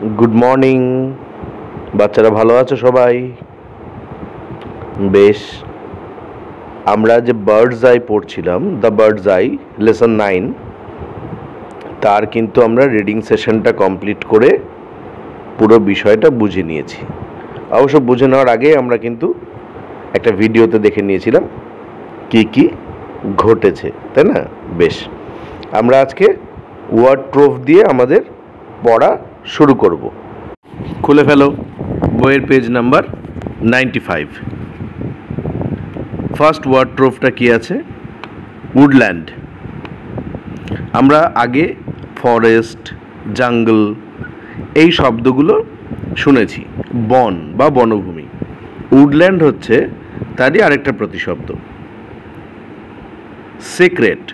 Good morning বাচ্চারা, ভালো আছো সবাই? বেশ, আমরা যে বার্ডস আই পড়ছিলাম, দ্য বার্ডস আই লেসন 9, তার কিন্তু আমরা রিডিং সেশনটা কমপ্লিট করে পুরো বিষয়টা বুঝে নিয়েছি। অবশ্য বুঝে নেওয়ার আগে আমরা কিন্তু একটা ভিডিওতে দেখে নিয়েছিলাম কি কি ঘটেছে, তাই না? বেশ, আমরা আজকে ওয়ার্ড ট্রোভ দিয়ে আমাদের পড়া শুরু করব। খুলে ফেলো বইয়ের পেজ নাম্বার 95। ফার্স্ট ওয়ার্ড ট্রোভটা কি আছে? উডল্যান্ড। আমরা আগে ফরেস্ট, জাঙ্গল এই শব্দগুলো শুনেছি, বন বা বনভূমি। উডল্যান্ড হচ্ছে তারই আরেকটা প্রতিশব্দ। Secret,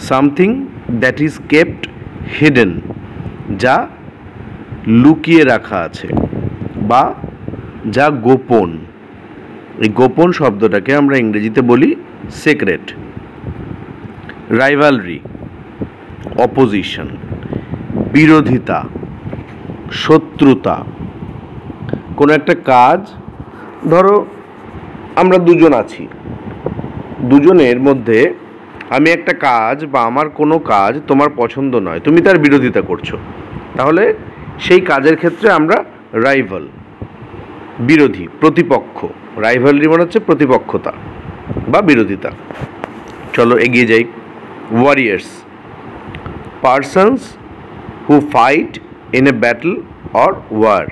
something that is kept hidden, যা লুকিয়ে রাখা আছে বা যা গোপন। এই গোপন শব্দটাকে আমরা ইংরেজিতে বলি সিক্রেট। রাইভালরি, অপোজিশন, বিরোধিতা, শত্রুতা। কোনো একটা কাজ, ধরো আমরা দুজন আছি, দুজনের মধ্যে আমি একটা কাজ বা আমার কোনো কাজ তোমার পছন্দ নয়, তুমি তার বিরোধিতা করছো, তাহলে সেই কাজের ক্ষেত্রে আমরা রাইভাল, বিরোধী, প্রতিপক্ষ। রাইভালরি মানে হচ্ছে প্রতিপক্ষতা বা বিরোধিতা। চলো এগিয়ে যাই। Warriors, persons who fight in a battle or war,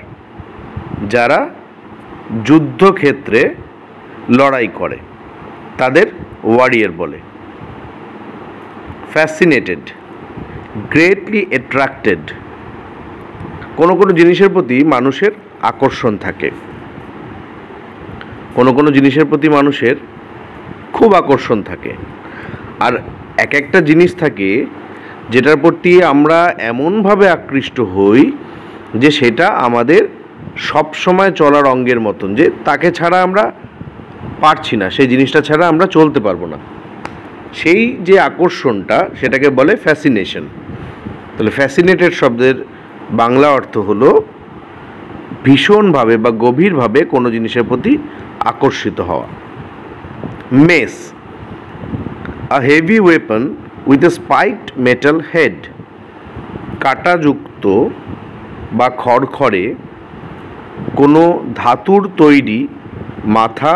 যারা যুদ্ধক্ষেত্রে লড়াই করে তাদের ওয়ারিয়ার বলে। ফ্যাসিনেটেড, গ্রেটলি অ্যাট্রাক্টেড, কোনো কোনো জিনিসের প্রতি মানুষের আকর্ষণ থাকে, কোনো কোনো জিনিসের প্রতি মানুষের খুব আকর্ষণ থাকে। আর এক একটা জিনিস থাকে যেটার প্রতি আমরা এমনভাবে আকৃষ্ট হই যে সেটা আমাদের সব সময় চলার অঙ্গের মতন, যে তাকে ছাড়া আমরা পারছি না, সেই জিনিসটা ছাড়া আমরা চলতে পারবো না। সেই যে আকর্ষণটা, সেটাকে বলে ফ্যাসিনেশন। তাহলে ফ্যাসিনেটেড শব্দের বাংলা অর্থ হলো ভীষণভাবে বা গভীরভাবে কোনো জিনিসের প্রতি আকর্ষিত হওয়া। Mace, a heavy weapon with a spiked metal head, কাঁটাযুক্ত বা খড়খড়ে কোনো ধাতুর তৈরি মাথা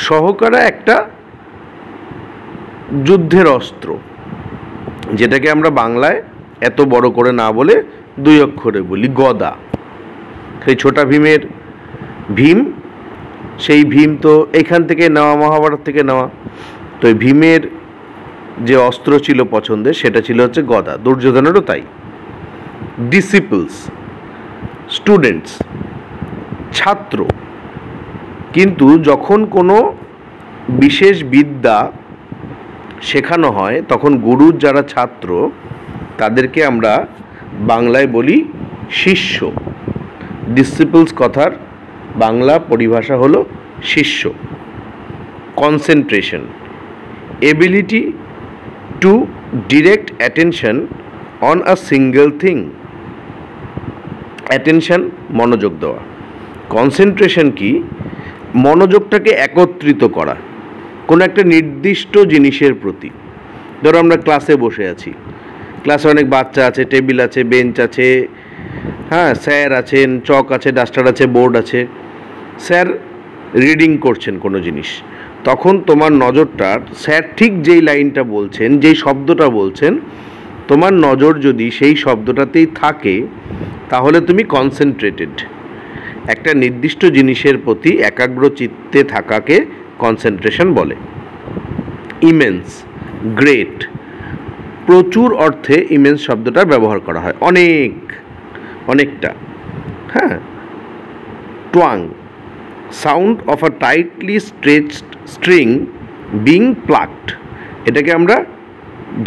সহকারে একটা যুদ্ধের অস্ত্র, যেটাকে আমরা বাংলায় এত বড় করে না বলে দুই অক্ষরে বলি গদা। সেই ছোটা ভীমের ভীম, সেই ভীম তো এখান থেকে নেওয়া, মহাভারত থেকে নেওয়া। তো এই ভীমের যে অস্ত্র ছিল পছন্দের, সেটা ছিল হচ্ছে গদা। দুর্যোধনেরও তাই। ডিসিপলস, স্টুডেন্টস, ছাত্র। কিন্তু যখন কোনো বিশেষ বিদ্যা শেখানো হয়, তখন গুরুর যারা ছাত্র তাদেরকে আমরা বাংলায় বলি শিষ্য। ডিসিপলস কথার বাংলা পরিভাষা হলো শিষ্য। Concentration, ability to direct attention on a single thing. Attention মনোযোগ দেওয়া, কনসেন্ট্রেশন কি? মনোযোগটাকে একত্রিত করা কোনো একটা নির্দিষ্ট জিনিসের প্রতি। ধরো আমরা ক্লাসে বসে আছি, ক্লাসে অনেক বাচ্চা আছে, টেবিল আছে, বেঞ্চ আছে, হ্যাঁ, স্যার আছেন, চক আছে, ডাস্টার আছে, বোর্ড আছে। স্যার রিডিং করছেন কোনো জিনিস, তখন তোমার নজরটা স্যার ঠিক যেই লাইনটা বলছেন, যেই শব্দটা বলছেন, তোমার নজর যদি সেই শব্দটাতেই থাকে, তাহলে তুমি কনসেন্ট্রেটেড। একটা নির্দিষ্ট জিনিসের প্রতি একাগ্র চিত্তে থাকাকে কনসেন্ট্রেশন বলে। ইমেন্স, গ্রেট, প্রচুর অর্থে ইমেন্স শব্দটা ব্যবহার করা হয়, অনেক, অনেকটা, হ্যাঁ। Twang, sound of a tightly stretched string being plucked, এটাকে আমরা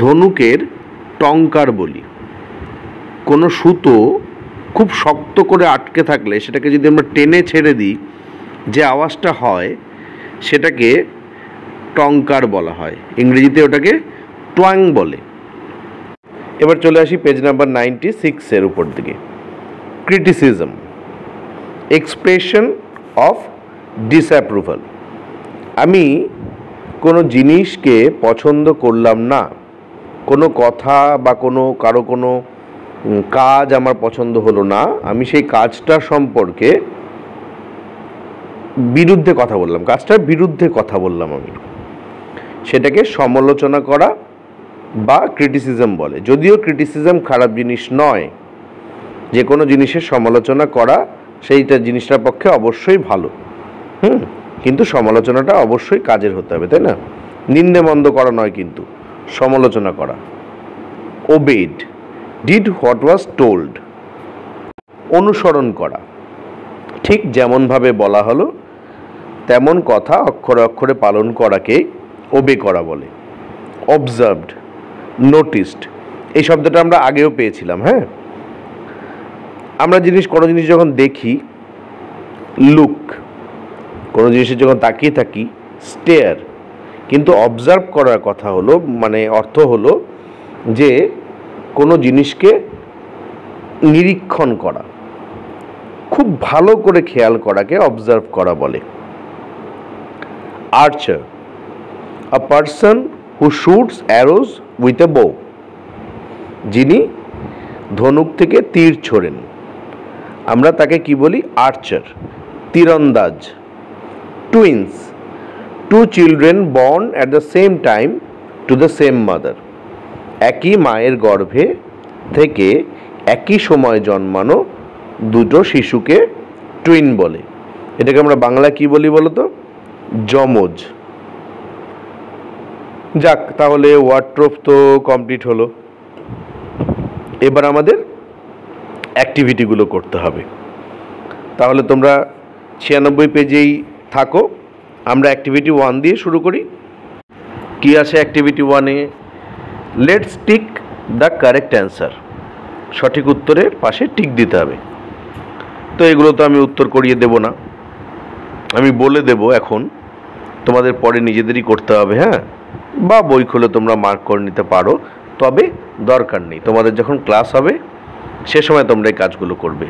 ধনুকের টঙ্কার বলি। কোনো সুতো খুব শক্ত করে আটকে থাকলে সেটাকে যদি আমরা টেনে ছেড়ে দিই, যে আওয়াজটা হয় সেটাকে টঙ্কার বলা হয়। ইংরেজিতে ওটাকে ট্ওয়াং বলে। এবার চলে আসি পেজ নাম্বার 96 উপর দিকে। Criticism, expression of disapproval. আমি কোনো জিনিসকে পছন্দ করলাম না, কোনো কথা বা কারো কোনো কাজ আমার পছন্দ হলো না, আমি সেই কাজটা সম্পর্কে বিরুদ্ধে কথা বললাম, কাজটার বিরুদ্ধে কথা বললাম, আমি সেটাকে সমালোচনা করা বা ক্রিটিসিজম বলে। যদিও ক্রিটিসিজম খারাপ জিনিস নয়, যে কোনো জিনিসের সমালোচনা করা সেইটা জিনিসটার পক্ষে অবশ্যই ভালো, কিন্তু সমালোচনাটা অবশ্যই কাজের হতে হবে, তাই না? নিন্দেমন্দ করা নয়, কিন্তু সমালোচনা করা। Obeyed, did what was told, অনুসরণ করা, ঠিক যেমনভাবে বলা হলো তেমন কথা অক্ষরে অক্ষরে পালন করাকে ওবে করা বলে। অবজার্ভড, নোটিসড, এই শব্দটা আমরা আগেও পেয়েছিলাম। হ্যাঁ, আমরা কোনো জিনিস যখন দেখি লুক, কোনো জিনিসের যখন তাকিয়ে থাকি স্টেয়ার, কিন্তু অবজার্ভ করার কথা হলো, মানে অর্থ হলো যে কোনো জিনিসকে নিরীক্ষণ করা, খুব ভালো করে খেয়াল করাকে অবজার্ভ করা বলে। Archer, a person who shoots arrows with a bow, যিনি ধনুক থেকে তীর ছোড়েন, আমরা তাকে কি বলি? আর্চার, তীরন্দাজ। Twins, two children born at the same time to the same mother, একই মায়ের গর্ভে থেকে একই সময় জন্মানো দুটো শিশুকে টুইন বলে। এটাকে আমরা বাংলা কি বলি বলো তো? যমজ। যাক, তাহলে ওয়ার্ডট্রোপ তো কমপ্লিট হলো। এবার আমাদের অ্যাক্টিভিটিগুলো করতে হবে। তাহলে তোমরা 96 পেজেই থাকো। আমরা অ্যাক্টিভিটি 1 দিয়ে শুরু করি। কি আছে অ্যাক্টিভিটি 1-এ? Let's tick the correct answer, সঠিক উত্তরের পাশে টিক দিতে হবে। তো এগুলো তো আমি উত্তর করিয়ে দেব না, আমি বলে দেব এখন, তোমাদের পরে নিজেদেরই করতে হবে। হ্যাঁ, বা বই খুলে তোমরা মার্ক করে নিতে পারো, তবে দরকার নেই, তোমাদের যখন ক্লাস হবে সে সময় তোমরা এই কাজগুলো করবে।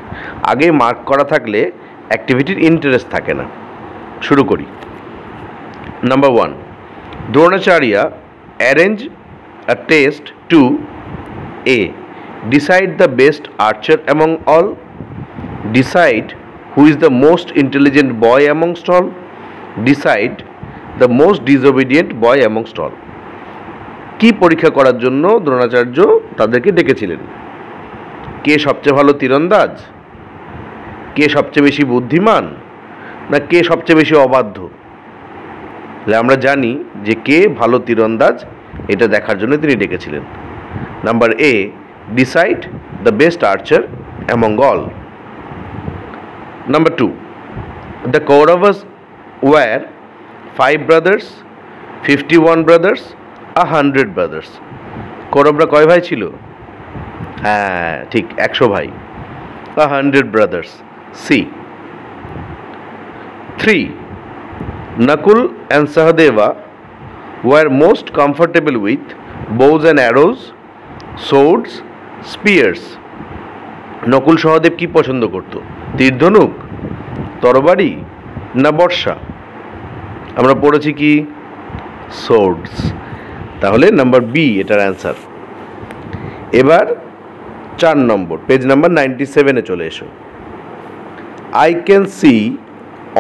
আগে মার্ক করা থাকলে অ্যাক্টিভিটির ইন্টারেস্ট থাকে না। শুরু করি। Number 1, Dronacharya arrange a test to a decide the best archer among all, decide who is the most intelligent boy amongst all, decide the most disobedient boy amongst all. কি পরীক্ষা করার জন্য দ্রোণাচার্য তাদেরকে ডেকেছিলেন? কে সবচেয়ে ভালো তীরন্দাজ, কে সবচেয়ে বেশি বুদ্ধিমান, না কে সবচেয়ে বেশি অবাধ্য? আমরা জানি যে কে ভালো তীরন্দাজ এটা দেখার জন্য তিনি ডেকেছিলেন। Number A, decide the best archer among all. Number 2, the Kauravas were 5 brothers, 51 brothers, 100 brothers। কৌরবরা কয় ভাই ছিল? হ্যাঁ ঠিক, 100 ভাই। 100 brothers, C. 3, Nakul and Sahadeva were most comfortable with bows and arrows, swords, spears। Nakul Sahadev কি পছন্দ করত? তীর ধনুক, তরবারি, না বর্ষা? আমরা পড়েছি কি? সোর্ডস। তাহলে নাম্বার বি এটার অ্যান্সার। এবার 4 নম্বর, পেজ নাম্বার 97-এ চলে এসো। I can see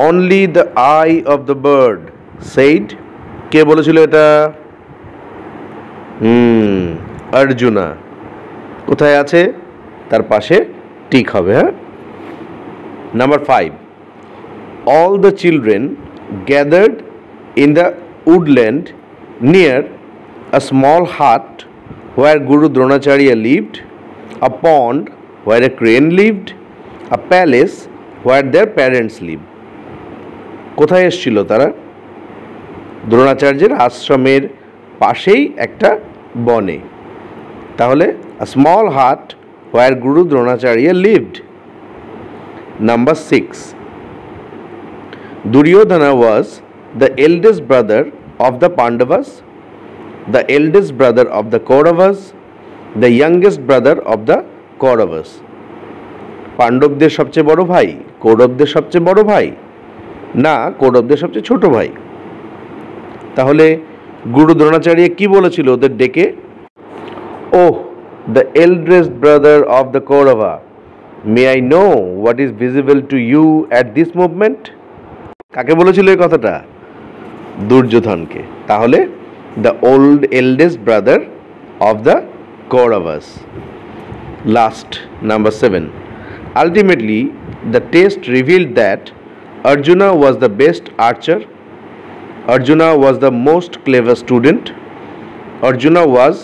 only the eye of the bird said, কে বলেছিল এটা? অর্জুনা। কোথায় আছে? তার পাশে টিক হবে। হ্যাঁ। Number 5, all the children gathered in the woodland near a small hut where Guru Dronacharya lived, a pond where a crane lived, a palace where their parents lived। কোথায় এসেছিল তারা? দ্রোণাচার্যের আশ্রমের পাশেই একটা বনে। তাহলে a small hut where Guru Dronacharya lived। Number 6, Duryodhana was the eldest brother of the Pandavas, the eldest brother of the Kauravas, the youngest brother of the Kauravas. পাণ্ডবদের সবচেয়ে বড় ভাই, কৌরবদের সবচেয়ে বড় ভাই, না কৌরবদের সবচেয়ে ছোট ভাই। তাহলে গুরু দ্রোণাচার্য কি বলেছিল ওদের ডেকে? Oh, the eldest brother of the Kaurava, may I know what is visible to you at this movement? কাকে বলেছিল এই কথাটা? দুর্যোধনকে। তাহলে the eldest brother of the Kauravas. Last, number 7. Ultimately, the test revealed that Arjuna was the best archer. Arjuna was the most clever student. Arjuna was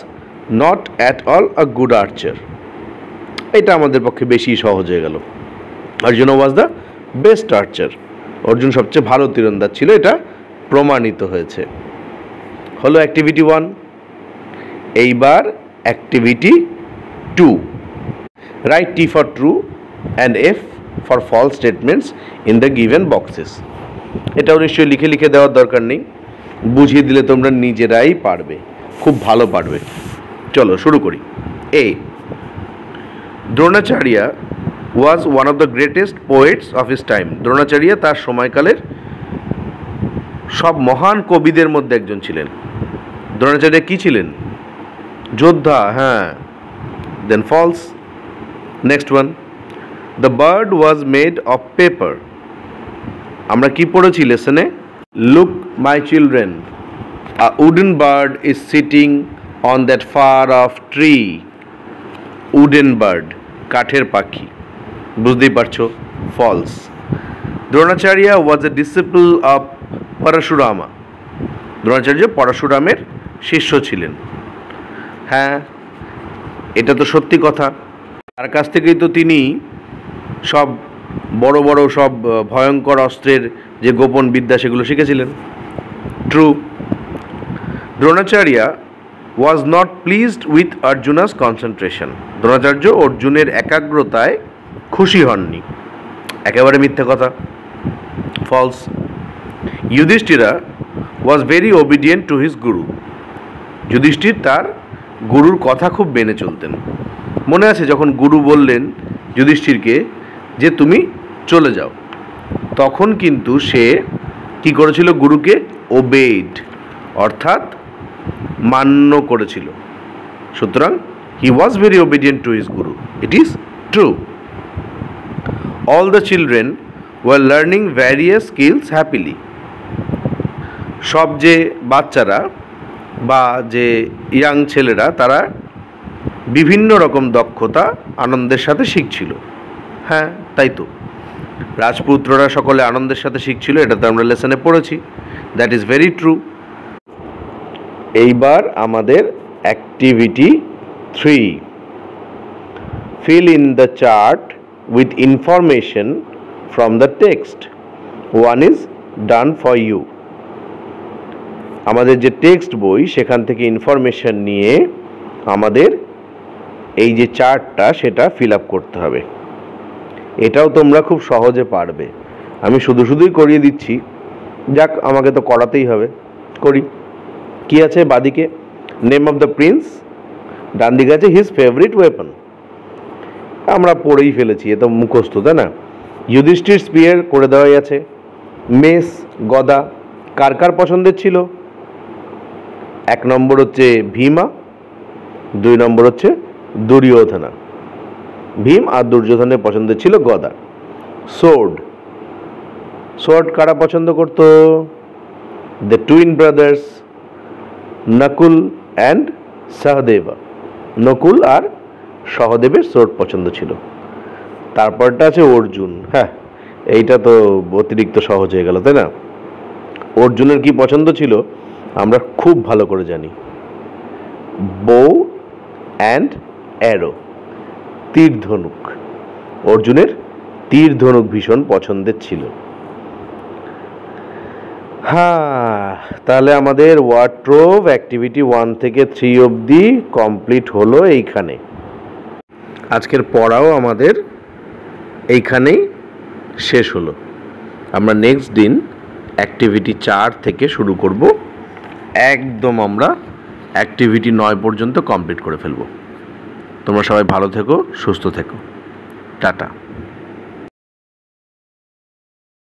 not at all a good archer. এটা আমাদের পক্ষে বেশি সহজ হয়ে গেল। Arjuna was the best archer. Arjun সবচেয়ে ভালো তীরন্দাজ ছিল, এটা প্রমাণিত হয়েছে। হলো অ্যাক্টিভিটি 1। এইবার activity 2। Write T for true and F for false statements in the given boxes. এটাও নিশ্চয়ই লিখে লিখে দেওয়ার দরকার নেই, বুঝিয়ে দিলে তোমরা নিজেরাই পারবে, খুব ভালো পারবে। চলো শুরু করি। A. Dronacharya was one of the greatest poets of his time. Dronacharya তার সময়কালের সব মহান কবিদের মধ্যে একজন ছিলেন। দ্রোণাচার্য কি ছিলেন? যোদ্ধা। হ্যাঁ, then false. Next one, the bird was made of paper. আমরা কি পড়েছি লেসনে? Look my children, a wooden bird is sitting on that far of tree. Wooden bird, কাঠের পাখি। বুঝতেই পারছো, false. Dronacharya was a disciple of Parashurama. Dronacharya পরশুরামের শিষ্য ছিলেন। হ্যাঁ, এটা তো সত্যি কথা। তার কাছ থেকেই তো তিনি সব বড় বড় সব ভয়ঙ্কর অস্ত্রের যে গোপন বিদ্যা সেগুলো শিখেছিলেন। True. Dronacharya was not pleased with Arjuna's concentration. Dronacharya অর্জুনের একাগ্রতায় খুশি হননি। একেবারে মিথ্যে কথা, false. Yudhishthira was very obedient to his guru. Yudhishthir তার গুরুর কথা খুব মেনে চলতেন। মনে আছে যখন গুরু বললেন যুধিষ্ঠিরকে যে তুমি চলে যাও, তখন কিন্তু সে কি করেছিল? গুরুকে ওবেড, অর্থাৎ মান্য করেছিল। সুতরাং he was very obedient to his guru. It is true. All the children were learning various skills happily. সব যে বাচ্চারা বা যে ইয়াং ছেলেরা, তারা বিভিন্ন রকম দক্ষতা আনন্দের সাথে শিখছিল। হ্যাঁ, তাই তো, রাজপুত্ররা সকলে আনন্দের সাথে শিখছিল, এটা তো আমরা লেসনে পড়েছি। That is very true. এইবার আমাদের activity 3। Fill in the chart with information from the text. One is done for you. আমাদের যে টেক্সট বই, সেখান থেকে ইনফরমেশন নিয়ে আমাদের এই যে চার্টটা সেটা ফিল আপ করতে হবে। এটাও তোমরা খুব সহজে পারবে। আমি শুধু শুধুই করিয়ে দিচ্ছি, যাক আমাকে তো করাতেই হবে, করি। কি আছে বাদিকে? নেম অফ দ্য প্রিন্স, ডান দিকে আছে হিজ ফেভারিট ওয়েপন। আমরা পড়েই ফেলেছি, এ তো মুখস্থ, তাই না? যুধিষ্ঠির স্পিয়ার করে দেওয়াই আছে। মেস, গদা কার কার পছন্দের ছিল? 1 নম্বর হচ্ছে ভীমা, 2 নম্বর হচ্ছে দুর্যোধনা। ভীম আর দুর্যোধনের পছন্দের ছিল গদা। সোর্ড, সোর্ড কারা পছন্দ করতো? The twin brothers Nakul and Sahadeva. Nakul আর সহদেবের সোর্ড পছন্দ ছিল। তারপরটা আছে অর্জুন। হ্যাঁ, এইটা তো অতিরিক্ত সহজ হয়ে গেল, তাই না? অর্জুনের কি পছন্দ ছিল আমরা খুব ভালো করে জানি। বো অ্যান্ড অ্যারো, তীর ধনুক। অর্জুনের তীর ধনুক ভীষণ পছন্দের ছিল। হ্যাঁ, তাহলে আমাদের ওয়ার্ডরোব অ্যাক্টিভিটি 1 থেকে 3 অবধি কমপ্লিট হলো এইখানে। আজকের পড়াও আমাদের এইখানেই শেষ হলো। আমরা নেক্সট দিন অ্যাক্টিভিটি 4 থেকে শুরু করব, একদম আমরা অ্যাক্টিভিটি 9 পর্যন্ত কমপ্লিট করে ফেলব। তোমরা সবাই ভালো থেকো, সুস্থ থেকো। টাটা।